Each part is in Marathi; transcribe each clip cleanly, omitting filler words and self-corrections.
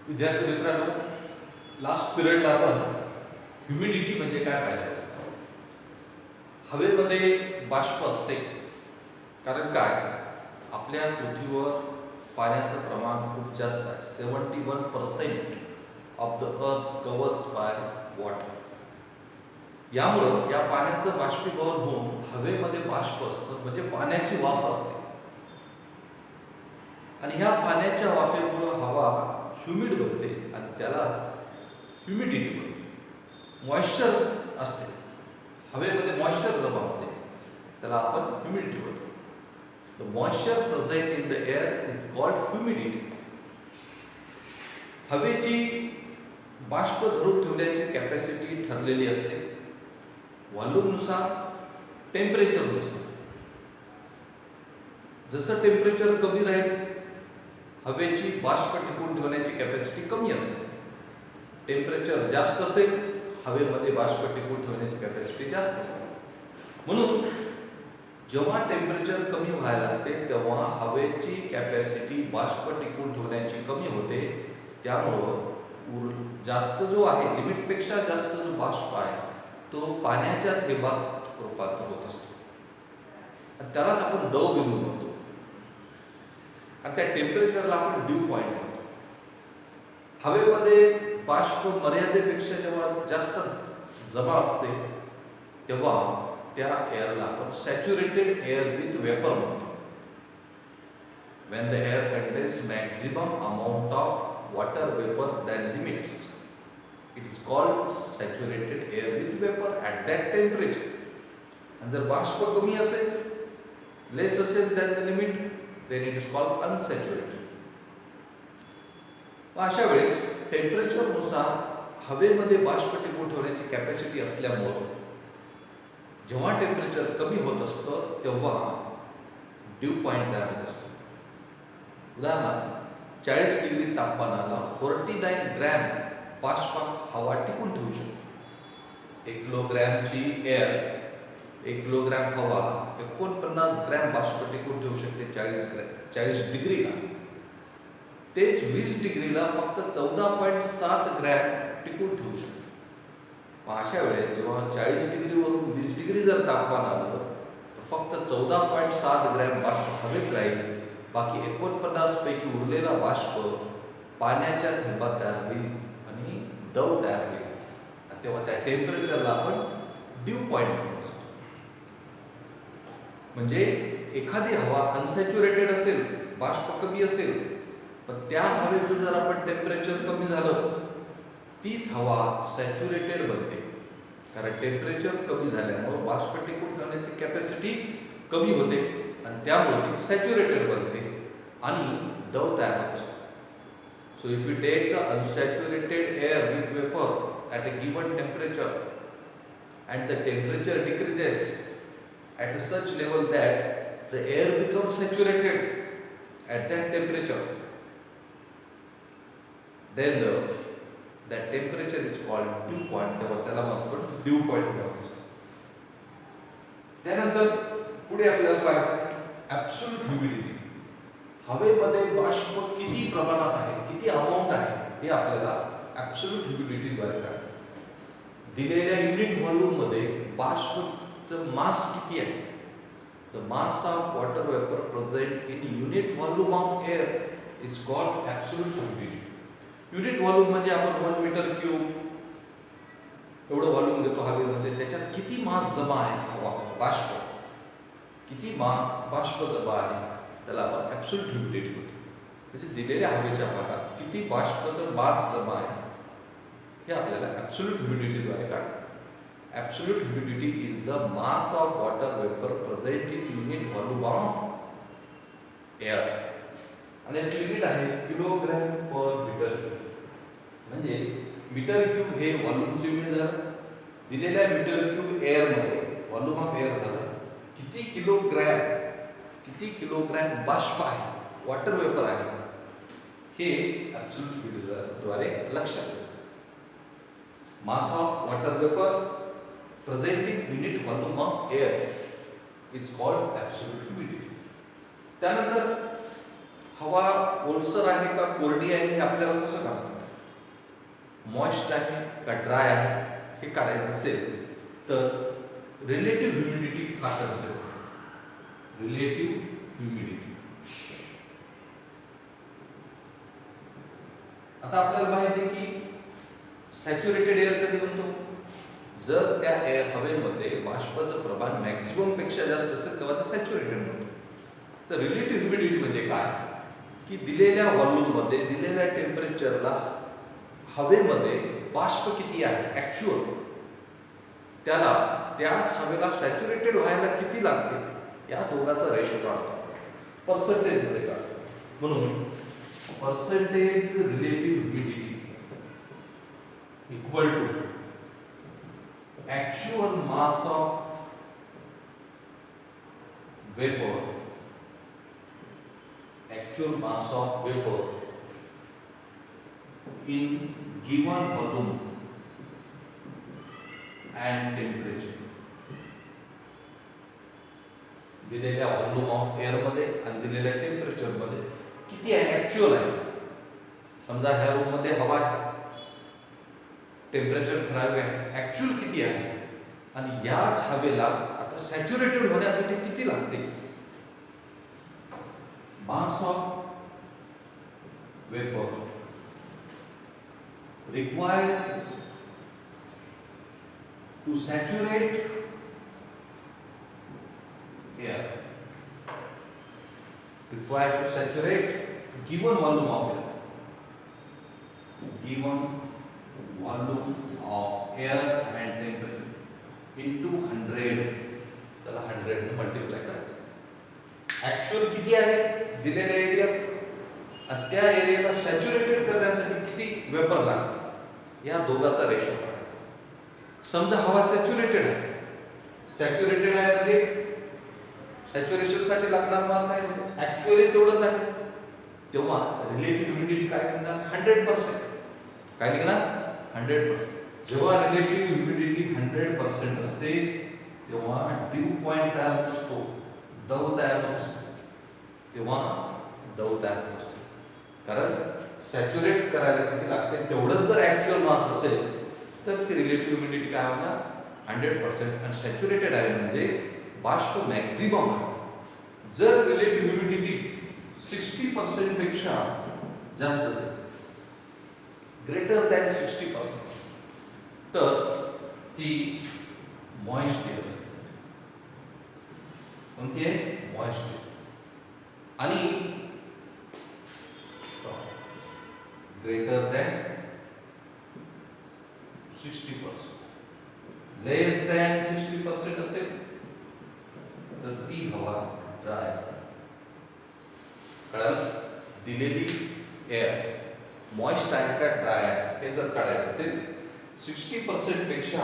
विद्यार्थी मित्रांनो, लास्ट पिरियडला आपण ह्युमिडिटी म्हणजे काय पाहिलं. हवेमध्ये बाष्प असते. कारण काय, आपल्या पृथ्वीवर पाण्याचं प्रमाण खूप जास्त आहे. 71% of the earth covers by water. यामुळं या पाण्याचं बाष्पीभवन होऊन हवेमध्ये बाष्प असतं, म्हणजे पाण्याची वाफ असते. आणि ह्या पाण्याच्या वाफेमुळं हवा ह्युमिड बनते आणि त्यालाच ह्युमिडिटी बनते. मॉइश्चर असते, हवेमध्ये मॉइश्चर जमा होते, त्याला आपण ह्युमिडिटी बोलतो. The moisture present in the air is called humidity. हवेची बाष्प धरून ठेवण्याची कॅपॅसिटी ठरलेली असते व्हॉल्यूमनुसार, टेम्परेचरनुसार. जसं टेम्परेचर कमी राहील, हवेची बाष्प टिकून ठेवण्याची कॅपॅसिटी कमी असते. टेम्परेचर जास्त असेल, हवेमध्ये बाष्प टिकून ठेवण्याची कॅपॅसिटी जास्त असते. म्हणून जेव्हा टेम्परेचर कमी व्हायला लागते तेव्हा हवेची कॅपॅसिटी बाष्प टिकून ठेवण्याची कमी होते. त्यामुळं जास्त जो आहे, लिमिटपेक्षा जास्त जो बाष्प आहे तो पाण्याच्या थेंबात रूपांतर होत असतो. आणि त्यालाच आपण दव बिंदू म्हणतो. आणि त्या टेम्परेचरला आपण ड्यू पॉइंट म्हणतो. हवेमध्ये बाष्प मर्यादेपेक्षा जेव्हा जास्त जमा असते तेव्हा त्या एअरला आपण सॅच्युरेटेड एअर विथ वेपर म्हणतो. when the air contains maximum amount of water vapor than limits, it is called saturated air with vapor at that temperature. आणि जर बाष्प कमी असेल, लेस असेल than the limit, then it is called unsaturated. अशा वेळेस टेम्परेचरनुसार हवेमध्ये बाष्प टिकवून ठेवण्याची कॅपॅसिटी असल्यामुळं जेव्हा टेम्परेचर कमी होत असतं तेव्हा ड्यू पॉइंट तयार होत असतो. उदाहरणार्थ 40 डिग्री तापमानाला 49 ग्रॅम बाष्पात हवा टिकून ठेवू शकते. 1 किलोग्रॅमची एअर, 1 किलोग्रॅम हवा 49 ग्रॅम बाष्प टिकून ठेवू शकते 40 डिग्रीला. तेच 20 डिग्रीला फक्त 14.7 ग्रॅम टिकून ठेवू शकते. मग अशा वेळेस जेव्हा 40 डिग्रीवरून 20 डिग्री जर तापमान आलं तर फक्त 14.7 ग्रॅम बाष्प हवेत राहील. बाकी 49 पैकी उरलेला बाष्प पाण्याच्या थेंबात तयार होईल आणि दव तयार होईल. तेव्हा त्या टेम्परेचरला आपण ड्यू पॉइंट म्हणत असतो. म्हणजे एखादी हवा अनसॅच्युरेटेड असेल, बाष्प कमी असेल, पण त्या हवेचं जर आपण टेम्परेचर कमी झालं, तीच हवा सॅच्युरेटेड बनते. कारण टेम्परेचर कमी झाल्यामुळे बाष्प टिकून ठेवण्याची कॅपॅसिटी कमी होते आणि त्यामुळे ती सॅच्युरेटेड बनते आणि दव तयार होत असतो. So if you take the unsaturated air with vapour at a given temperature and the temperature decreases at such level that the air becomes saturated at that temperature, then that temperature is called dew point. तेव्हा त्याला आपण ड्यू पॉइंट म्हणत असतो. त्यानंतर पुढे आपल्याला पाहायचं ॲब्सोल्यूट ह्युमिडिटी. हवेमध्ये बाष्प किती प्रमाणात आहे, किती अमाऊंट आहे, हे आपल्याला ॲब्सोल्यूट ह्युमिडिटीद्वारे कळतं. दिलेल्या युनिट व्हॉल्यूममध्ये बाष्पचं मास किती आहे. The mass of water vapour present in unit volume of air is called absolute humidity. Unit volume म्हणजे आपण 1 मीटर क्यूब एवढं व्हॉल्यूम घेतो हवेमध्ये. त्याच्यात किती मास जमा आहे, हवा बाष्प किती मास बाष्प जमा आहे, त्याला आपण ॲब्सोल्यूट ह्युमिडिटी म्हणतो. म्हणजे दिलेल्या हवेच्या भागात किती बाष्पाचं मास जमा आहे हे आपल्याला ॲब्सोल्यूट ह्युमिडिटीद्वारे काढतात. Absolute humidity is the mass of water vapour present in unit volume of air. आणि याची युनिट आहे किलोग्रॅम पर मीटर क्यूब. म्हणजे मीटर क्यूब हे व्हॉल्यूमचे युनिट झालं. दिलेल्या मीटर क्यूब एअरमध्ये व्हॉल्यूम ऑफ एअर झालं. किती किलोग्रॅम बाष्प आहे, वॉटर वेपर आहे, हे ॲब्सोल्यूट ह्युमिडिटीद्वारे लक्षात येतं. मास of water vapour present in unit volume of air is called absolute humidity. त्यानंतर हवा ओलसर आहे का कोरडी आहे हे आपल्याला कसं काढतात? मॉइस्ट आहे का ड्राय आहे हे काढायचं असेल तर रिलेटिव्ह ह्युमिडिटी फॅक्टर असेल. Relative humidity. आता आपल्याला माहिती आहे की सॅच्युरेटेड एअर कधी बनतो? जर त्या हवेमध्ये बाष्पाचं प्रमाण मॅक्सिमम पेक्षा जास्त असेल तेव्हा ते सॅच्युरेटेड बनतो. तर रिलेटिव्ह ह्युमिडिटी म्हणजे काय की दिलेल्या व्हॉल्यूममध्ये दिलेल्या टेम्परेचरला हवेमध्ये बाष्प किती आहे ऍक्च्युअल त्याला त्याच हवेला सॅच्युरेटेड व्हायला किती लागते या दोघाचा रेशो काढतो, पर्सेंटेज मध्ये काढतो. म्हणून percentage relative humidity equal to actual mass of vapor, actual mass of vapor in given volume and temperature. दिलेल्या व्हॉल्यूम ऑफ एअर मध्ये आणि दिलेल्या टेम्परेचर मध्ये किती आहे ऍक्च्युअल आहे. समजा ह्या रूम मध्ये हवा आहे, टेम्परेचर ठराविक आहे, ऍक्च्युअल किती आहे आणि याच हवेला आता सॅच्युरेटेड होण्यासाठी किती लागते. Mass of vapour required to saturate air, required to saturate given volume of air, given volume of air and temperature into 100. त्याला 100 ने मल्टिप्लाय करायचं. ऍक्च्युअल किती आहे दिलेल्या एरियात आणि त्या एरियाला सॅच्युरेटेड करण्यासाठी किती वेपर लागतो या दोघाचा रेशो काढायचा. समजा हवा सॅच्युरेटेड आहे, सॅच्युरेटेड आहे म्हणजे सॅच्युरेशन साठी लागणार मास आहे ऍक्च्युअली तेवढंच आहे, तेव्हा रिलेटिव्ह ह्युमिडिटी काय निघणार 100%. काय निघणार 100%. जेव्हा रिलेटिव्ह ह्युमिडिटी 100% असते तेव्हा ड्यू पॉइंट तयार होत असतो, दव तयार होत असतो, तेव्हा दव तयार होत असतो. कारण सॅच्युरेट करायला किती लागते तेवढंच जर ऍक्च्युअल मास असेल तर ती रिलेटिव्ह ह्युमिडिटी काय होणार 100%. आणि सॅच्युरेटेड आहे म्हणजे बाष्प मॅक्सिमम आहे. जर रिलेटिव्ह ह्युमिडिटी 60% पेक्षा जास्त असेल, ग्रेटर दॅन 60%, तर ती मॉइस्ट एअर असते. कोणती आहे मॉइस्ट एअर. आणि ग्रेटर दॅन 60%, लेस दॅन 60% असेल तर ती हवा ड्राय असेल. कळलं? दिलेली एअर मॉइस्ट आहे का ड्राय आहे हे जर काढायचं असेल 60% पेक्षा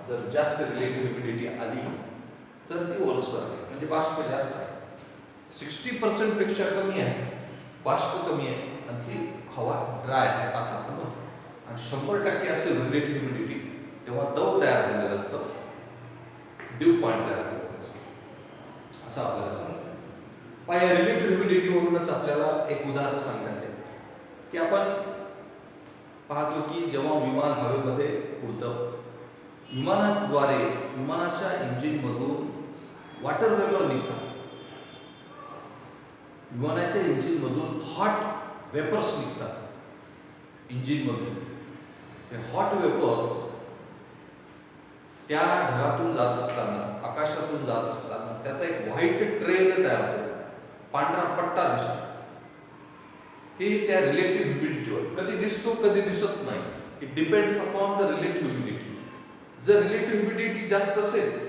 जर जास्त रिलेटिव्ह ह्युमिडिटी आली तर ती ओलसर आहे म्हणजे बाष्प जास्त आहे. 60% पेक्षा कमी आहे, बाष्प कमी आहे आणि ती हवा ड्राय आहे असं आपण म्हणतो. आणि 100% असेल रिलेटिव्ह ह्युमिडिटी तेव्हा दव तयार झालेलं असतं, ड्यू पॉइंट तयार झालेलं असतं असं आपल्याला सांगतात. या रिलेटिव्ह ह्युमिडिटी वरूनच आपल्याला एक उदाहरण सांगण्यात येईल की आपण पाहतो की जेव्हा विमान हवेमध्ये उडतं, विमानाद्वारे विमानाच्या इंजिनमधून वॉटर वेपर निघतात. विमानाच्या इंजिनमधून हॉट वेपर्स निघतात इंजिनमधून. हे हॉट वेपर्स त्या ढगातून जात असताना, आकाशातून जात असताना त्याचा एक व्हाईट ट्रेल तयार होतो, पांढरा पट्टा दिसतो. हे त्या रिलेटिव्ह ह्युमिडिटीवर कधी दिसतो कधी दिसत नाही. It depends upon the relative humidity. जर रिलेटिव्ह ह्युमिडिटी जास्त असेल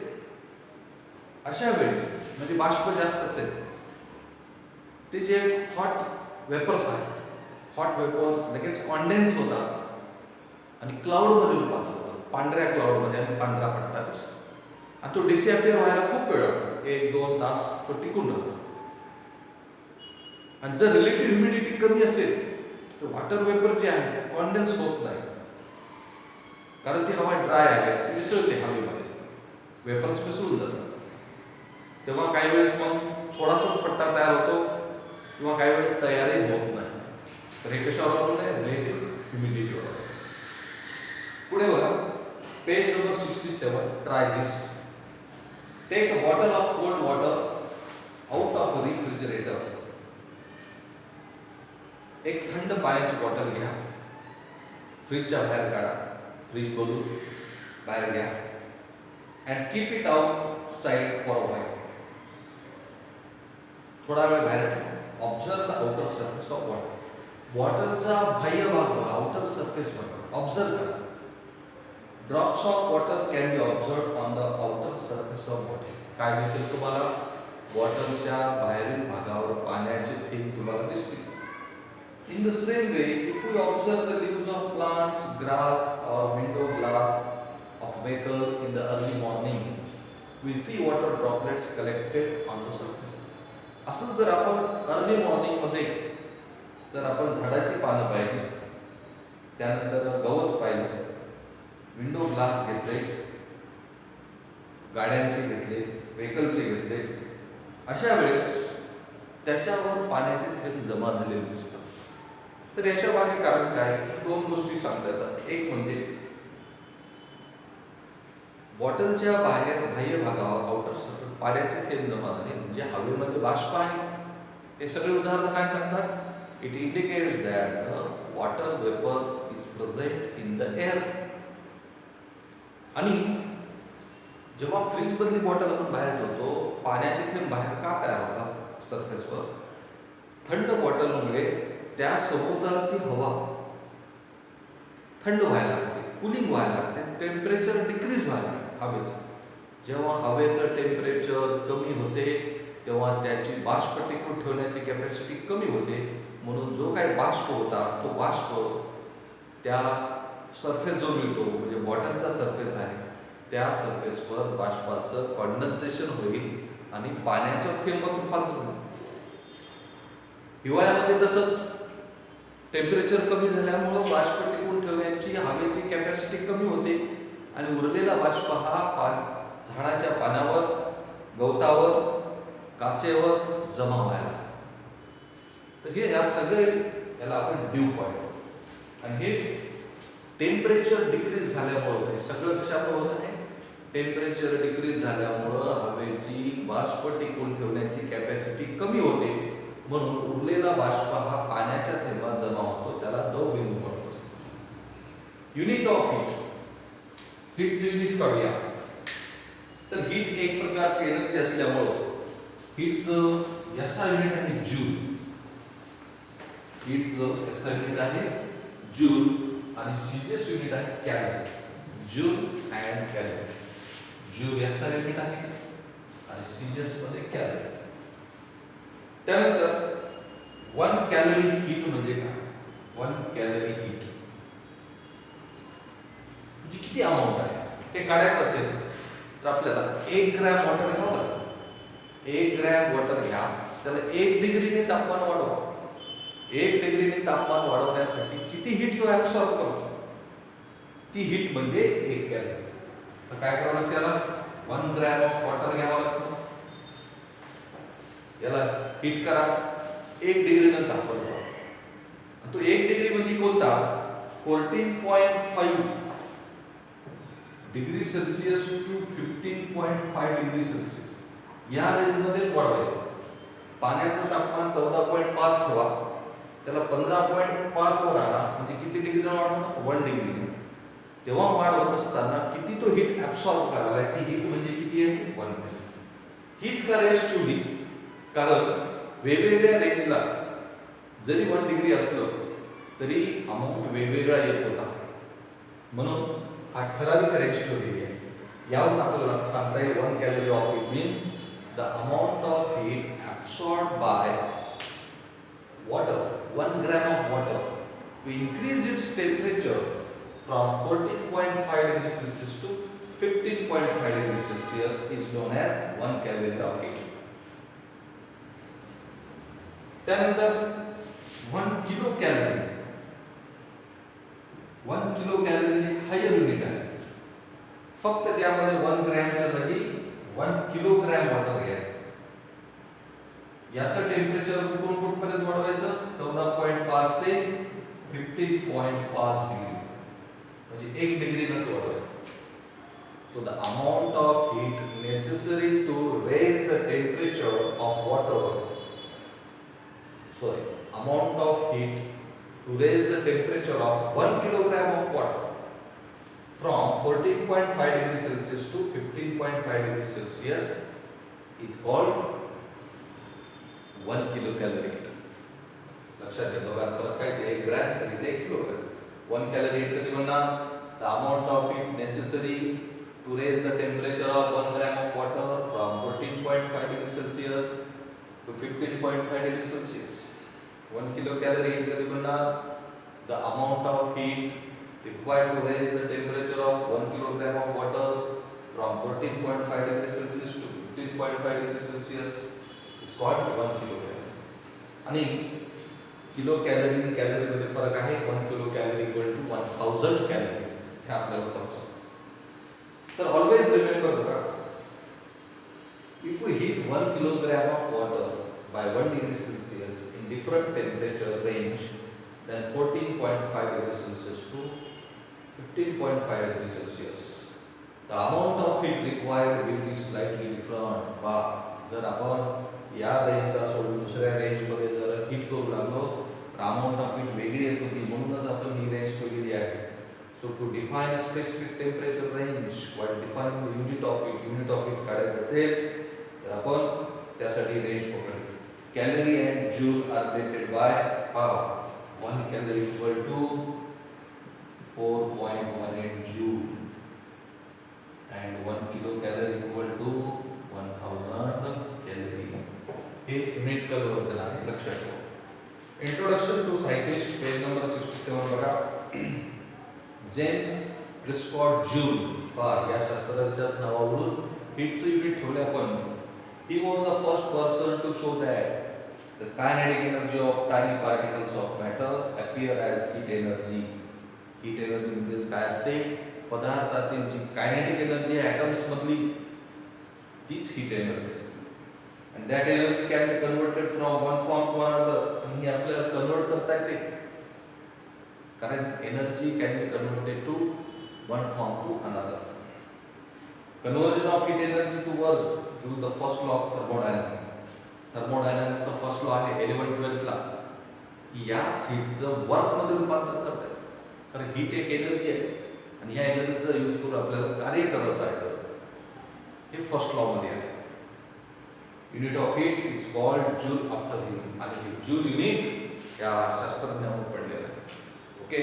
अशा वेळेस म्हणजे बाष्प जास्त असेल, ते जे हॉट वेपर्स आहेत, हॉट वेपर्स लगेच कॉन्डेन्स होतात आणि क्लाउडमध्ये रूपांतर होतात, पांढऱ्या क्लाउडमध्ये आणि पांढरा पट्टा दिसतो. आणि तो डिसअपिअर व्हायला खूप वेळ लागतो, 1-2 तास तो टिकून राहतो. आणि जर रिलेटिव्ह ह्युमिडिटी कमी असेल तर वॉटर वेपर जे आहे कॉन्डेन्स होत नाही, कारण ती हवा ड्राय आहे, मिसळते हवेमध्ये, वेपर्स मिसळून जातात. तेव्हा काही वेळेस मग थोडासाच पट्टा तयार होतो किंवा काही वेळेस तयारही होत नाही. तर हे कशावर अवलंबून आहे? रिलेटिव्ह ह्युमिडिटीवर. पुढे बघा, page number 67. Try this. Take a bottle of cold water out of refrigerator. एक थंड पाण्याची बॉटल घ्या, फ्रीजच्या बाहेर काढा, फ्रीज बघून बाहेर घ्या, and keep it outside for a while. थोडा वेळ बाहेर ठेवा. Observe the outer surface of water. बॉटलचा बाह्य भाग बघा, आउटर सरफेस बघा, ऑब्झर्व करा. Drops of water can be observe on the outer surface of water. काय दिसेल तुम्हाला? बॉटलच्या बाहेरील भागावर पाण्याचे थेंब तुम्हाला दिसतील. In the same way, if we observe the leaves of plants, grass, or window glass of vehicles in the early morning, we see water droplets collected on the surface. असं जर आपण अर्ली मॉर्निंग मध्ये जर आपण झाडाची पानं पाहिली, त्यानंतर गवत पाहिलं, विंडो ग्लास घेतले, गाड्यांचे घेतले, व्हेकलचे घेतले, अशा वेळेस त्याच्यावर पाण्याचे थेंब जमा झालेले दिसतात. तर याच्या मागे कारण काय की दोन गोष्टी सांगता येतात. एक म्हणजे बॉटलच्या बाह्य भागावर आउटर सरफेस पाण्याचे थेंब जमा झाले म्हणजे हवेमध्ये बाष्प आहे. हे सगळे उदाहरण काय सांगतात? It indicates that the water vapour is present in the air. आणि जेव्हा फ्रीज मधली बॉटल आपण बाहेर ठेवतो, पाण्याचे थेंब बाहेर का तयार होतात सरफेसवर? थंड बॉटलमुळे त्या सभोवतालची हवा थंड व्हायला लागते, कुलिंग व्हायला लागते, टेम्परेचर डिक्रीज व्हायला लागते हवेचं. जेव्हा हवेचं टेम्परेचर कमी होते तेव्हा त्याची बाष्प टिकून ठेवण्याची कॅपॅसिटी कमी होते. म्हणून जो काही बाष्प होता तो बाष्प त्या सरफेस जो मिळतो म्हणजे बॉटलचा सरफेस आहे त्या सरफेसवर बाष्पाचं कॉन्डन्सेशन होईल आणि पाण्याचं थेंबात रूपांतर होईल. हिवाळ्यामध्ये तसंच टेम्परेचर कमी झाल्यामुळं बाष्प टिकून ठेवण्याची हवेची कॅपॅसिटी कमी होते आणि उरलेला बाष्प हा झाडाच्या पानावर, गवतावर, काचेवर जमा व्हायला. तर हे या सगळे याला आपण ड्यू पॉइंट. आणि हे टेम्परेचर डिक्रीज झाल्यामुळं हे सगळं कशामुळे होत आहे? टेम्परेचर डिक्रीज झाल्यामुळं हवेची बाष्प टिकून ठेवण्याची कॅपॅसिटी कमी होते. म्हणून उरलेला बाष्प हा पाण्याच्या थेंबात जमा होतो, त्याला द्रवबिंदू म्हणतो. Unit of heat. हीटचं युनिट काढूया. तर हीट एक प्रकारची एनर्जी असल्यामुळं हीटचं याचा युनिट आहे जूल. हीटचं याचा युनिट आहे जूल आणि सीजीएस युनिट आहे calorie. Joule and calorie. Joule याचा युनिट आहे आणि सीजीएस मध्ये कॅलरी. त्यानंतर 1 कॅलरी हीट म्हणजे काय? 1 कॅलरी हीट म्हणजे किती अमाऊंट आहे हे काढायचं असेल तर आपल्याला 1 ग्रॅम वॉटर घ्यावं लागतं. 1 ग्रॅम वॉटर घ्या, त्याला 1 डिग्रीने तापमान वाढवा. 1 डिग्रीने तापमान वाढवण्यासाठी किती हीट तो ऍब्सॉर्ब करतो? ती हीट म्हणजे 1 कॅलरी. तर काय करावं लागतं? त्याला 1 ग्रॅम ऑफ वॉटर घ्यावं लागतं, याला हीट करा, 1 डिग्रीने तापमान वाढवा. तो 1 डिग्री म्हणजे कोणता? 14.5 degree Celsius to 15.5 degree Celsius या रेंजमध्येच वाढवायचं. पाण्याचं तापमान 14.5 ठेवा, त्याला 15.5 वर आणा म्हणजे किती डिग्रीने वाढवणार? 1 डिग्री. तेव्हा वाढवत असताना किती तो हीट ऍब्सॉर्ब करायला, ती हीट म्हणजे किती आहे? 1 डिग्री. हीच का रेंज ठेवली? कारण वेगवेगळ्या रेंजला जरी 1 डिग्री असलं तरी अमाऊंट वेगवेगळा येत होता. म्हणून हा ठराविक रेंज ठेवलेली आहे. यावरून आपल्याला सांगता येईल 1 calorie of heat means the amount of heat absorbed by water, 1 gram of water to increase its temperature from 14.5 degree Celsius to 15.5 degree celsius is known as 1 calorie of heat. त्यानंतर 1 kilo calorie. 1 kilo calorie higher unit आहे. फक्त त्यामध्ये 1 ग्रॅमच्या जागी 1 किलोग्रॅम वॉटर घ्यायचं. याचं टेम्परेचर कुठून कुठपर्यंत वाढवायचं 14.5 ते 15.5 डिग्री, म्हणजे 1 डिग्रीनच वाढवायचं. So the amount of heat necessary to raise the temperature of water, amount of heat to raise the temperature of 1 kilogram of water from 14.5 degrees Celsius to 15.5 degrees Celsius is called 1 kilocalorie. लक्षात घ्या, दोघात फरक काय ते 1 ग्रॅम आणि ते 1 किलोग्रॅम. 1 calorie कधी म्हणणार, the amount of heat necessary to raise the temperature of 1 gram of water from 14.5 degrees Celsius to 15.5 degrees Celsius. 1 kilocalorie कधी म्हणणार, the amount of heat required to raise the temperature of 1 kilogram of water from 14.5 degrees Celsius to 15.5 degrees Celsius is called 1 kilogram. आणि किलो कॅलरी आणि कॅलरी मध्ये फरक आहे. 1 kilo calorie equal to 1000 calorie, हे आपल्याला समजतं. तर ऑलवेज रिमेंबर बघा, if we heat 1 kilogram of water by 1 degree Celsius in different temperature range than 14.5 degrees Celsius to 15.5 degrees Celsius, the amount of heat required will be slightly different. बा जर आपण या रेंजला सोडून दुसऱ्या रेंज मध्ये जर हीट करू लागलो, अमाउंट ऑफ हीट वेगळी येत होती, म्हणूनच आपण ही रेंज ठेवलेली आहे. So to define a specific temperature range while defining the unit of heat काढायचं असेल तर आपण त्यासाठी रेंज पकडली. Calorie and joule are related by power. 1 calorie equal to 4.18 joule and 1 kilocalorie equal to 1000 calorie. हे युनिट कन्वर्जन आहे, लक्षात ठेवा. Introduction to scientist, page number 67 बघा. जेम्स प्रिस्कॉट जूल, या शास्त्रज्ञाच्याच नावावरून हीटचं युनिट ठेवले आपण. He was the first person to show that the kinetic energy of tiny particles of matter appear as heat energy. Heat energy म्हणजे काय असते, पदार्थातील जी कायनेटिक एनर्जी आहे ॲटम्स मधली, तीच हीट एनर्जी असते. and that energy can be converted from one form to another. आणि हे आपल्याला कन्वर्ट करता येते, कारण energy can be converted to one form to another. Conversion of heat energy to work use the first law of thermodynamics. थर्मोडायनामिक्सचा फर्स्ट लॉ आहे 11th-12th ला, की याच हीटचं वर्क मध्ये रूपांतर करता येतं. कारण हीट एक एनर्जी आहे आणि ह्या एनर्जीचा यूज करून आपल्याला कार्य करता येतं. हे फर्स्ट लॉ मध्ये आहे. Unit of heat is called joule after heat, आणि जूल युनिट या शास्त्रज्ञावर पडलेला आहे. ओके.